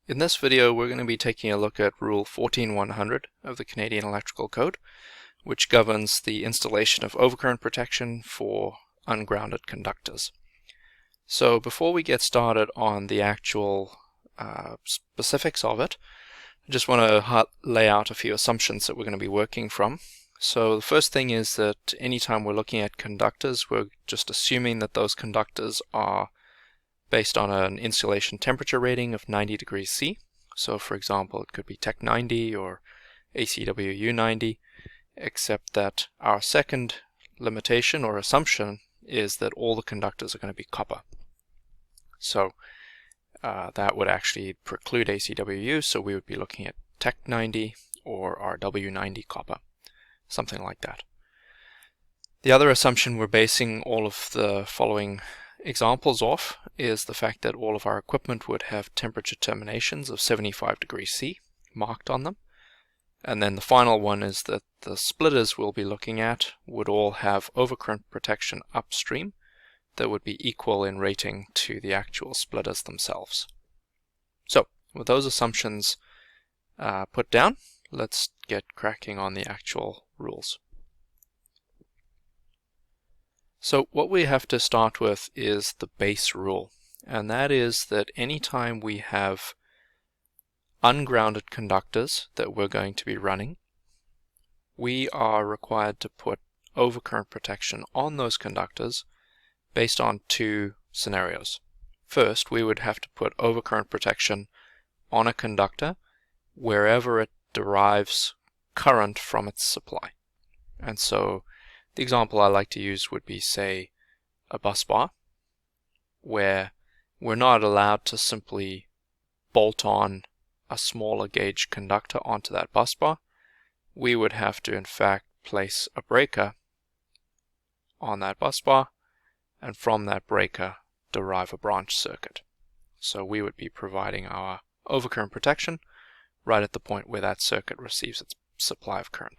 In this video, we're going to be taking a look at Rule 14100 of the Canadian Electrical Code, which governs the installation of overcurrent protection for ungrounded conductors. So before we get started on the actual specifics of it, I just want to lay out a few assumptions that we're going to be working from. So the first thing is that anytime we're looking at conductors, we're just assuming that those conductors are based on an insulation temperature rating of 90 degrees C. So for example, it could be Tech 90 or ACWU 90, except that our second limitation or assumption is that all the conductors are going to be copper. So that would actually preclude ACWU, so we would be looking at Tech 90 or RW 90 copper, something like that. The other assumption we're basing all of the following examples off is the fact that all of our equipment would have temperature terminations of 75 degrees C marked on them. And then the final one is that the splitters we'll be looking at would all have overcurrent protection upstream that would be equal in rating to the actual splitters themselves. So with those assumptions put down, let's get cracking on the actual rules. So what we have to start with is the base rule, and that is that anytime we have ungrounded conductors that we're going to be running, we are required to put overcurrent protection on those conductors based on two scenarios. First, we would have to put overcurrent protection on a conductor wherever it derives current from its supply. And so the example I like to use would be, say, a bus bar, where we're not allowed to simply bolt on a smaller gauge conductor onto that bus bar. We would have to, in fact, place a breaker on that bus bar, and from that breaker derive a branch circuit. So we would be providing our overcurrent protection right at the point where that circuit receives its supply of current.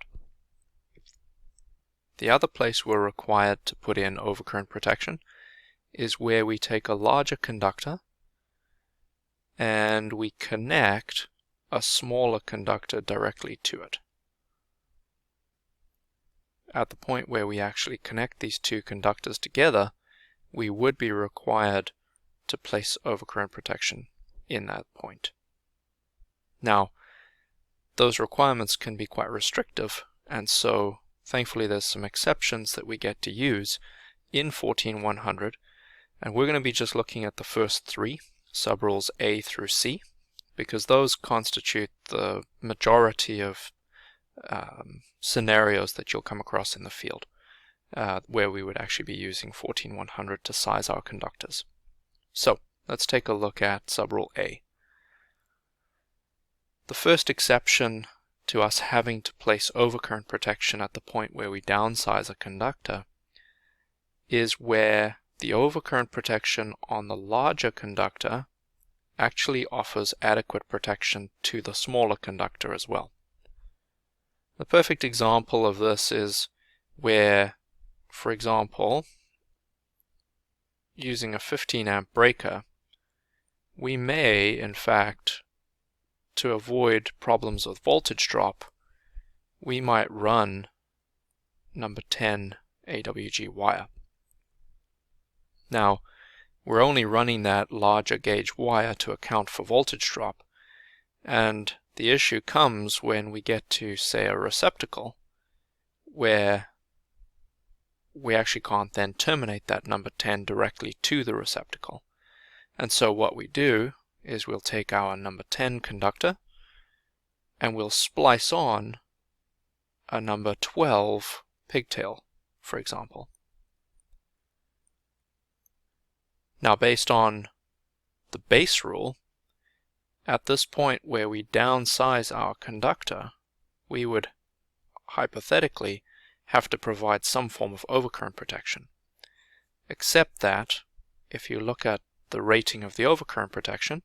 The other place we're required to put in overcurrent protection is where we take a larger conductor and we connect a smaller conductor directly to it. At the point where we actually connect these two conductors together, we would be required to place overcurrent protection in that point. Now, those requirements can be quite restrictive, and so thankfully there's some exceptions that we get to use in 14100, and we're going to be just looking at the first three, subrules A through C, because those constitute the majority of scenarios that you'll come across in the field, where we would actually be using 14100 to size our conductors. So let's take a look at subrule A. The first exception to us having to place overcurrent protection at the point where we downsize a conductor is where the overcurrent protection on the larger conductor actually offers adequate protection to the smaller conductor as well. The perfect example of this is where, for example, using a 15 amp breaker, we may, in fact, to avoid problems with voltage drop, we might run number 10 AWG wire. Now, we're only running that larger gauge wire to account for voltage drop, and the issue comes when we get to, say, a receptacle, where we actually can't then terminate that number 10 directly to the receptacle. And so what we do is we'll take our number 10 conductor and we'll splice on a number 12 pigtail, for example. Now, based on the base rule, at this point where we downsize our conductor, we would hypothetically have to provide some form of overcurrent protection. Except that, if you look at the rating of the overcurrent protection,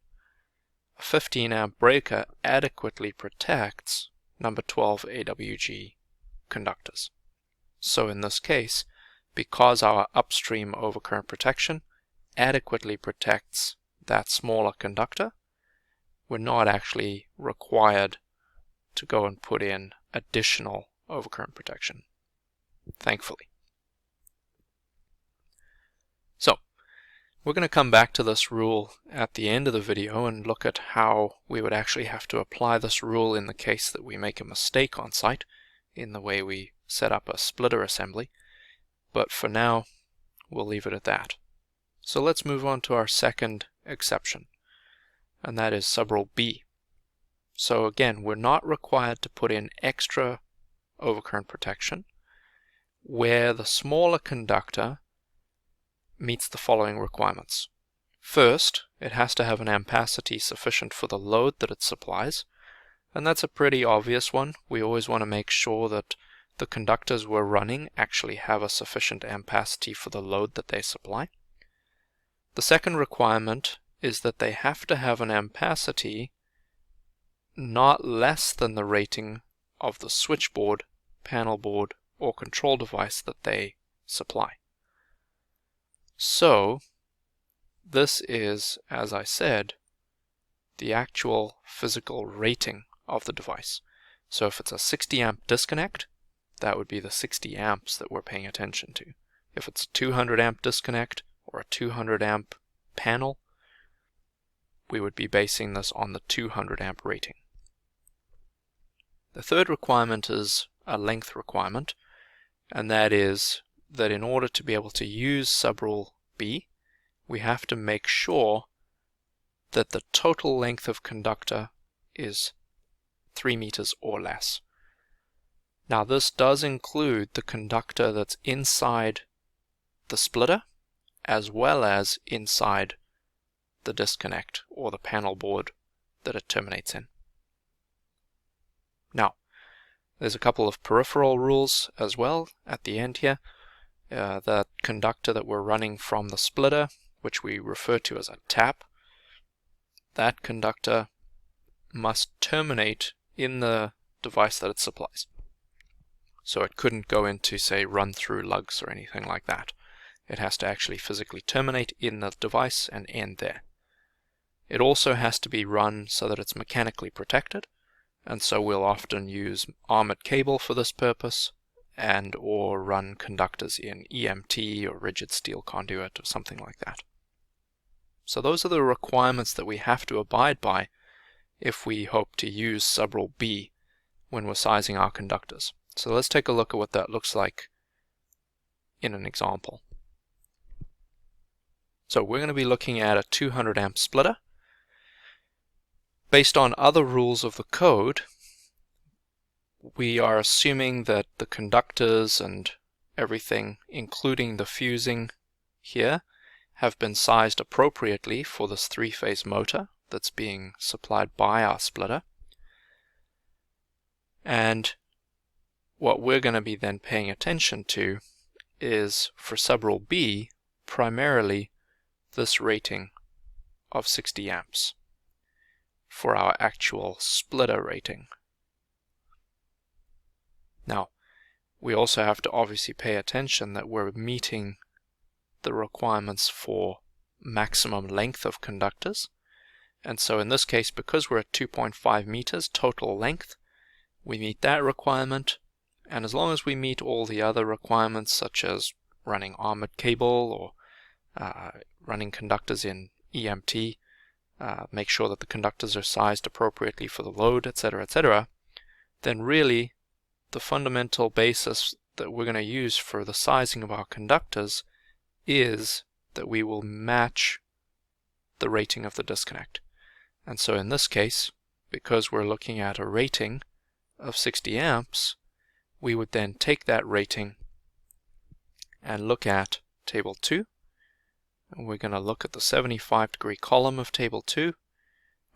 a 15 amp breaker adequately protects number 12 AWG conductors. So in this case, because our upstream overcurrent protection adequately protects that smaller conductor, we're not actually required to go and put in additional overcurrent protection, thankfully. So we're going to come back to this rule at the end of the video and look at how we would actually have to apply this rule in the case that we make a mistake on site in the way we set up a splitter assembly. But for now, we'll leave it at that. So let's move on to our second exception, and that is subrule B. So again, we're not required to put in extra overcurrent protection where the smaller conductor meets the following requirements. First, it has to have an ampacity sufficient for the load that it supplies, and that's a pretty obvious one. We always want to make sure that the conductors we're running actually have a sufficient ampacity for the load that they supply. The second requirement is that they have to have an ampacity not less than the rating of the switchboard, panel board, or control device that they supply. So this is, as I said, the actual physical rating of the device. So if it's a 60 amp disconnect, that would be the 60 amps that we're paying attention to. If it's a 200 amp disconnect or a 200 amp panel, we would be basing this on the 200 amp rating. The third requirement is a length requirement, and that is that in order to be able to use subrule B, we have to make sure that the total length of conductor is 3 meters or less. Now this does include the conductor that's inside the splitter as well as inside the disconnect or the panel board that it terminates in. Now, there's a couple of peripheral rules as well at the end here. The conductor that we're running from the splitter, which we refer to as a tap, that conductor must terminate in the device that it supplies. So it couldn't go into, say, run-through lugs or anything like that. It has to actually physically terminate in the device and end there. It also has to be run so that it's mechanically protected, and so we'll often use armored cable for this purpose, and or run conductors in EMT or rigid steel conduit or something like that. So those are the requirements that we have to abide by if we hope to use subrule B when we're sizing our conductors. So let's take a look at what that looks like in an example. So we're going to be looking at a 200 amp splitter. Based on other rules of the code, we are assuming that the conductors and everything, including the fusing here, have been sized appropriately for this three-phase motor that's being supplied by our splitter. And what we're going to be then paying attention to is, for subrule B, primarily this rating of 60 amps for our actual splitter rating. Now, we also have to obviously pay attention that we're meeting the requirements for maximum length of conductors. And so in this case, because we're at 2.5 meters total length, we meet that requirement. And as long as we meet all the other requirements, such as running armored cable or running conductors in EMT, make sure that the conductors are sized appropriately for the load, etc., then really the fundamental basis that we're going to use for the sizing of our conductors is that we will match the rating of the disconnect. And so in this case, because we're looking at a rating of 60 amps, we would then take that rating and look at table 2. And we're going to look at the 75-degree column of table 2,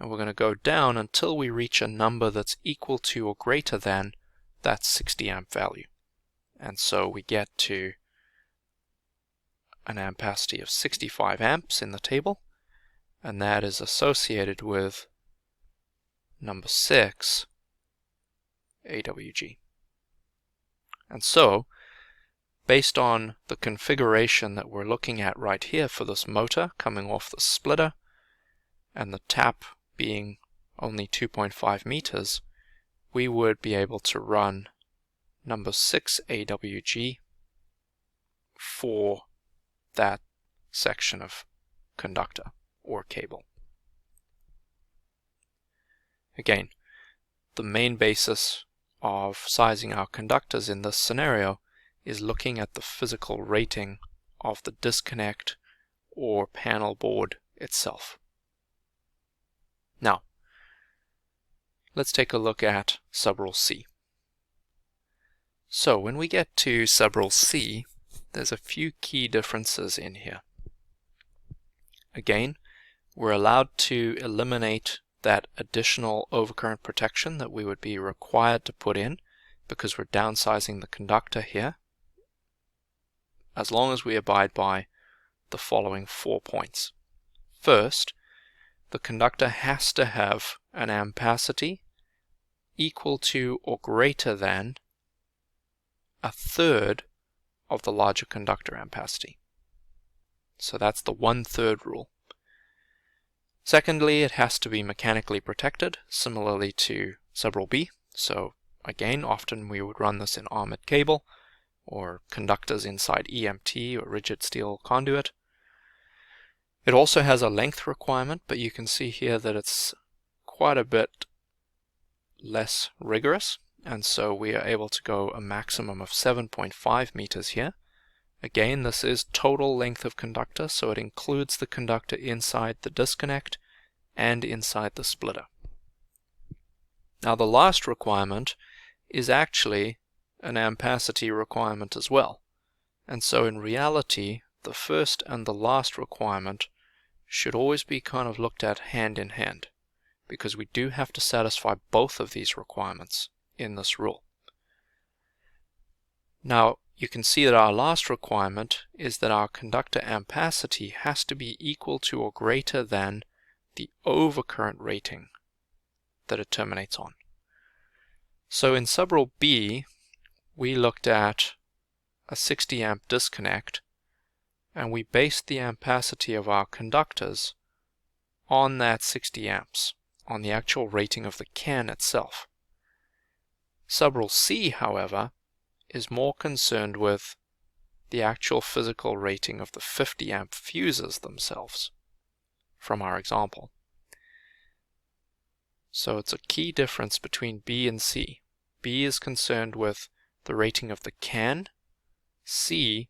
and we're going to go down until we reach a number that's equal to or greater than that 60 amp value. And so we get to an ampacity of 65 amps in the table, and that is associated with number 6, AWG. And so, based on the configuration that we're looking at right here for this motor coming off the splitter, and the tap being only 2.5 meters, we would be able to run number 6 AWG for that section of conductor or cable. Again, the main basis of sizing our conductors in this scenario is looking at the physical rating of the disconnect or panel board itself. Now, let's take a look at subrule C. So when we get to subrule C, there's a few key differences in here. Again, we're allowed to eliminate that additional overcurrent protection that we would be required to put in because we're downsizing the conductor here, as long as we abide by the following 4 points. First, the conductor has to have an ampacity equal to or greater than a third of the larger conductor ampacity. So that's the 1/3 rule. Secondly, it has to be mechanically protected, similarly to subrule B. So again, often we would run this in armored cable or conductors inside EMT or rigid steel conduit. It also has a length requirement, but you can see here that it's quite a bit less rigorous, and so we are able to go a maximum of 7.5 meters here. Again, this is total length of conductor, so it includes the conductor inside the disconnect and inside the splitter. Now the last requirement is actually an ampacity requirement as well, and so in reality the first and the last requirement should always be kind of looked at hand in hand, because we do have to satisfy both of these requirements in this rule. Now you can see that our last requirement is that our conductor ampacity has to be equal to or greater than the overcurrent rating that it terminates on. So in subrule B, we looked at a 60 amp disconnect, and we based the ampacity of our conductors on that 60 amps, on the actual rating of the can itself. Subrule C, however, is more concerned with the actual physical rating of the 50 amp fuses themselves from our example. So it's a key difference between B and C. B is concerned with the rating of the can. C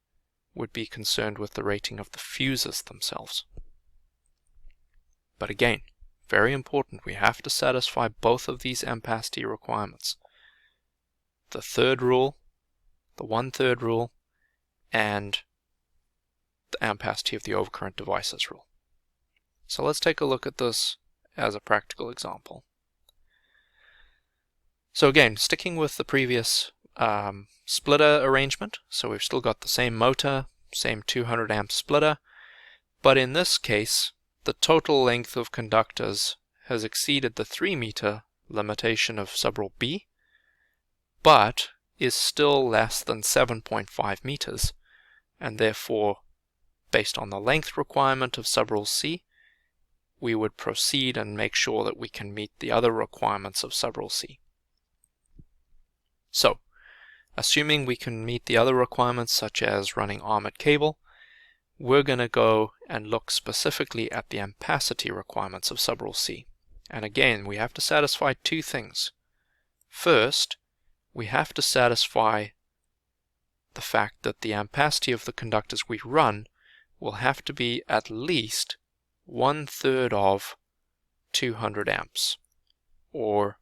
would be concerned with the rating of the fuses themselves. But again, very important, we have to satisfy both of these ampacity requirements. The third rule, the 1/3 rule, and the ampacity of the overcurrent devices rule. So let's take a look at this as a practical example. So again, sticking with the previous splitter arrangement, so we've still got the same motor, same 200 amp splitter, but in this case the total length of conductors has exceeded the 3 meter limitation of subrule B, but is still less than 7.5 meters, and therefore, based on the length requirement of subrule C, we would proceed and make sure that we can meet the other requirements of subrule C. So, assuming we can meet the other requirements such as running armored cable, we're going to go and look specifically at the ampacity requirements of subrule C. And again, we have to satisfy two things. First, we have to satisfy the fact that the ampacity of the conductors we run will have to be at least 1/3 of 200 amps, or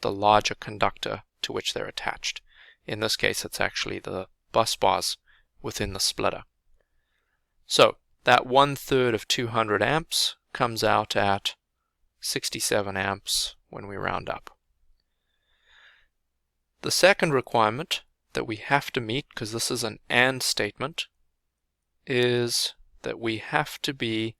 the larger conductor to which they're attached. In this case, it's actually the bus bars within the splitter. So that 1/3 of 200 amps comes out at 67 amps when we round up. The second requirement that we have to meet, because this is an AND statement, is that we have to be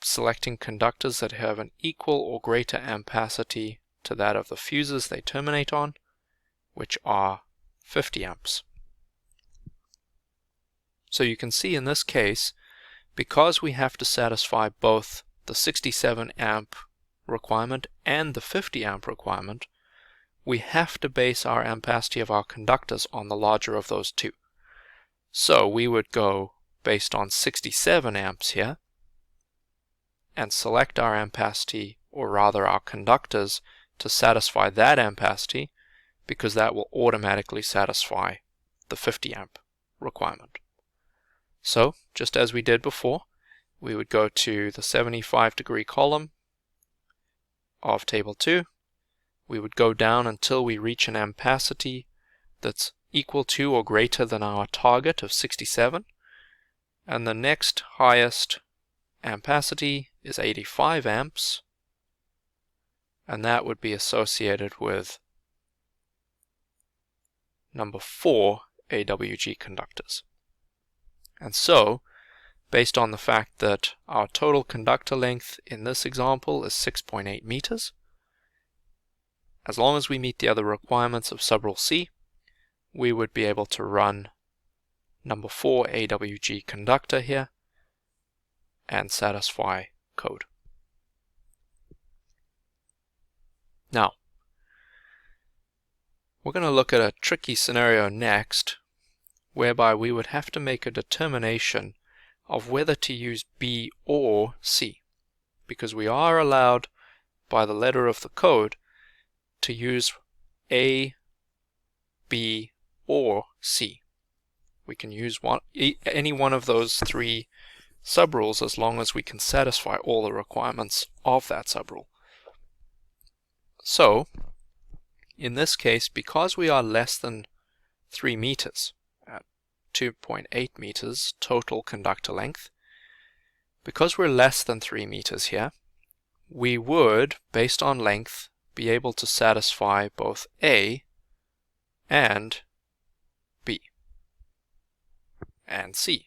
selecting conductors that have an equal or greater ampacity to that of the fuses they terminate on, which are 50 amps. So you can see in this case, because we have to satisfy both the 67 amp requirement and the 50 amp requirement, we have to base our ampacity of our conductors on the larger of those two. So we would go based on 67 amps here and select our ampacity, or rather our conductors, to satisfy that ampacity, because that will automatically satisfy the 50 amp requirement. So, just as we did before, we would go to the 75-degree column of table 2. We would go down until we reach an ampacity that's equal to or greater than our target of 67. And the next highest ampacity is 85 amps. And that would be associated with number 4 AWG conductors. And so, based on the fact that our total conductor length in this example is 6.8 meters, as long as we meet the other requirements of subrule C, we would be able to run number 4 AWG conductor here and satisfy code. Now, we're going to look at a tricky scenario next, whereby we would have to make a determination of whether to use B or C, because we are allowed by the letter of the code to use A, B, or C. We can use any one of those three subrules as long as we can satisfy all the requirements of that subrule. So, in this case, because we are less than 3 meters, at 2.8 meters total conductor length, because we're less than 3 meters here, we would, based on length, be able to satisfy both A and B and C.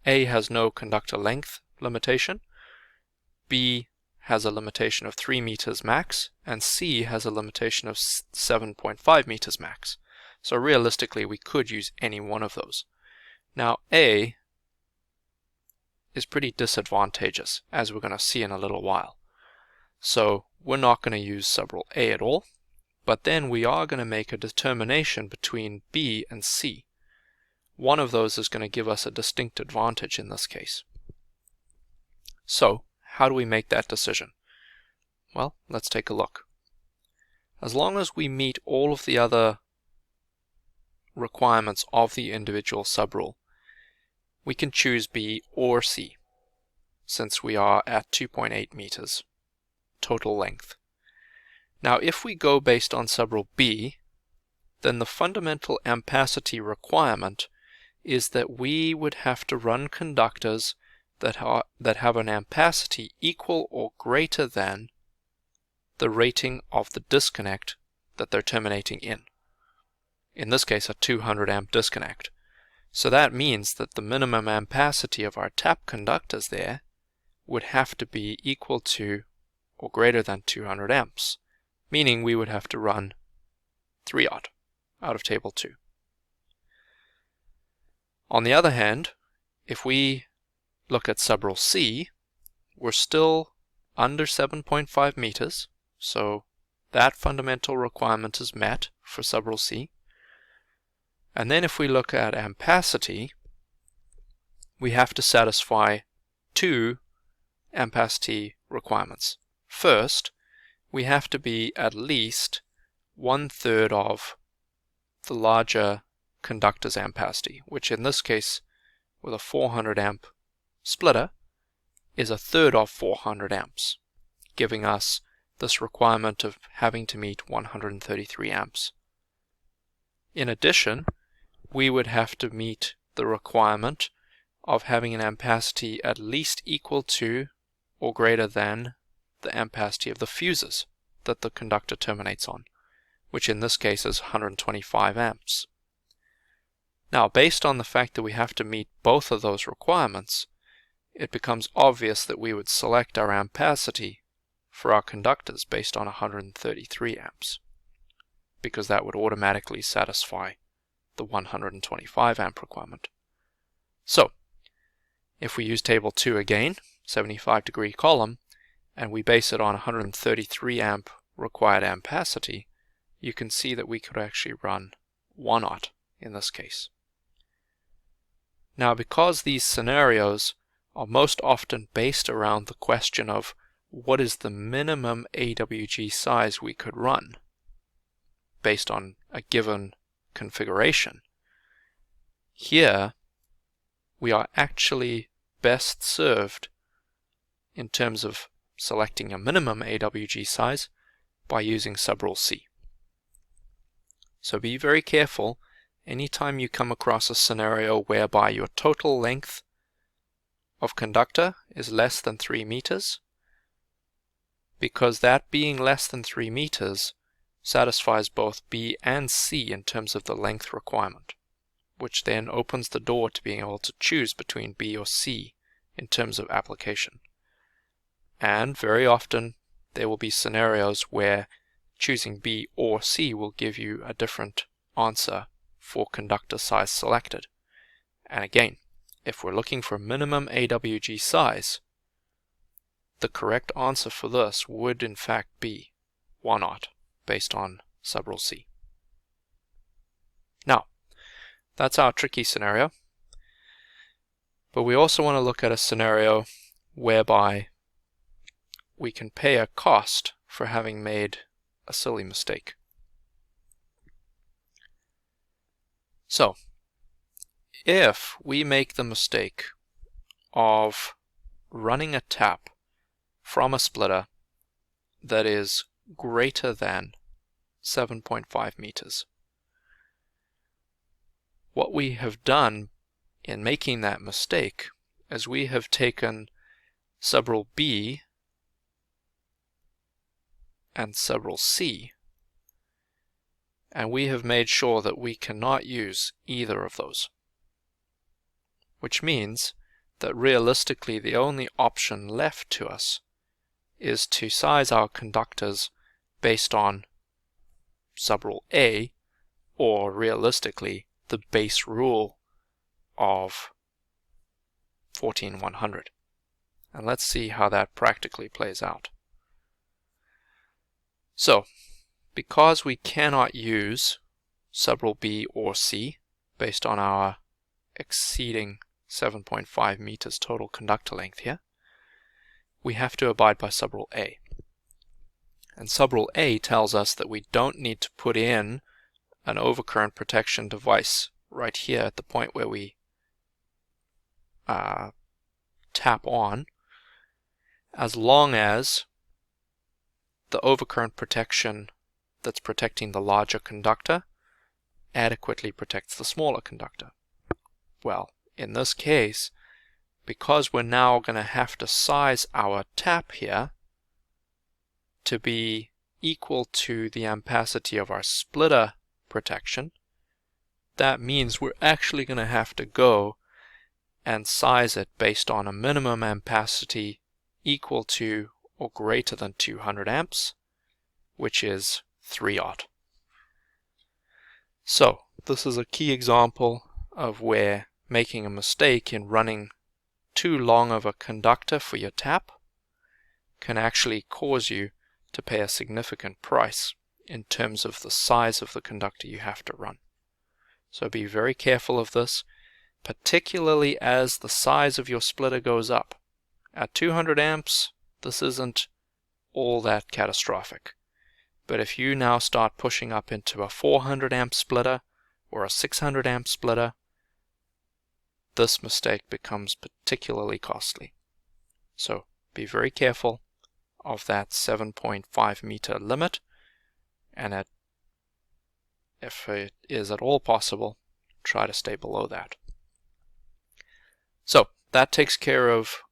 A has no conductor length limitation, B has a limitation of 3 meters max, and C has a limitation of 7.5 meters max. So realistically, we could use any one of those. Now, A is pretty disadvantageous, as we're going to see in a little while. So we're not going to use subrule A at all, but then we are going to make a determination between B and C. One of those is going to give us a distinct advantage in this case. So, how do we make that decision? Well, let's take a look. As long as we meet all of the other requirements of the individual subrule, we can choose B or C, since we are at 2.8 meters total length. Now, if we go based on subrule B, then the fundamental ampacity requirement is that we would have to run conductors that have an ampacity equal or greater than the rating of the disconnect that they're terminating in. In this case, a 200 amp disconnect. So that means that the minimum ampacity of our tap conductors there would have to be equal to or greater than 200 amps, meaning we would have to run 3-odd out of table 2. On the other hand, if we look at subrule C, we're still under 7.5 meters, so that fundamental requirement is met for subrule C. And then if we look at ampacity, we have to satisfy 2 ampacity requirements. First, we have to be at least 1/3 of the larger conductor's ampacity, which in this case, with a 400 amp splitter, is 1/3 of 400 amps, giving us this requirement of having to meet 133 amps. In addition, we would have to meet the requirement of having an ampacity at least equal to or greater than the ampacity of the fuses that the conductor terminates on, which in this case is 125 amps. Now, based on the fact that we have to meet both of those requirements, it becomes obvious that we would select our ampacity for our conductors based on 133 amps, because that would automatically satisfy the 125 amp requirement. So, If we use table 2 again, 75-degree column, and we base it on 133 amp required ampacity, you can see that we could actually run 1/0 in this case. Now, because these scenarios are most often based around the question of what is the minimum AWG size we could run based on a given configuration, here we are actually best served in terms of selecting a minimum AWG size by using subrule C. So be very careful anytime you come across a scenario whereby your total length of conductor is less than 3 meters, because that being less than 3 meters satisfies both B and C in terms of the length requirement, which then opens the door to being able to choose between B or C in terms of application. And very often there will be scenarios where choosing B or C will give you a different answer for conductor size selected. And again, if we're looking for minimum AWG size, the correct answer for this would in fact be 1/0 based on subrule C. Now, that's our tricky scenario, but we also want to look at a scenario whereby we can pay a cost for having made a silly mistake. So, if we make the mistake of running a tap from a splitter that is greater than 7.5 meters, what we have done in making that mistake is we have taken subrule B and subrule C, and we have made sure that we cannot use either of those. Which means that realistically the only option left to us is to size our conductors based on subrule A, or realistically the base rule of 14100. And let's see how that practically plays out. So, because we cannot use subrule B or C based on our exceeding 7.5 meters total conductor length here, we have to abide by subrule A. And subrule A tells us that we don't need to put in an overcurrent protection device right here at the point where we tap on, as long as the overcurrent protection that's protecting the larger conductor adequately protects the smaller conductor. Well, in this case, because we're now going to have to size our tap here to be equal to the ampacity of our splitter protection, that means we're actually going to have to go and size it based on a minimum ampacity equal to or greater than 200 amps, which is 3/0. So, this is a key example of where making a mistake in running too long of a conductor for your tap can actually cause you to pay a significant price in terms of the size of the conductor you have to run. So be very careful of this, particularly as the size of your splitter goes up. At 200 amps, this isn't all that catastrophic. But if you now start pushing up into a 400 amp splitter or a 600 amp splitter, this mistake becomes particularly costly. So be very careful of that 7.5 meter limit, and if it is at all possible, try to stay below that. So that takes care of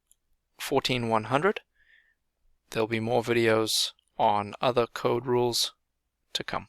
14100. There'll be more videos on other code rules to come.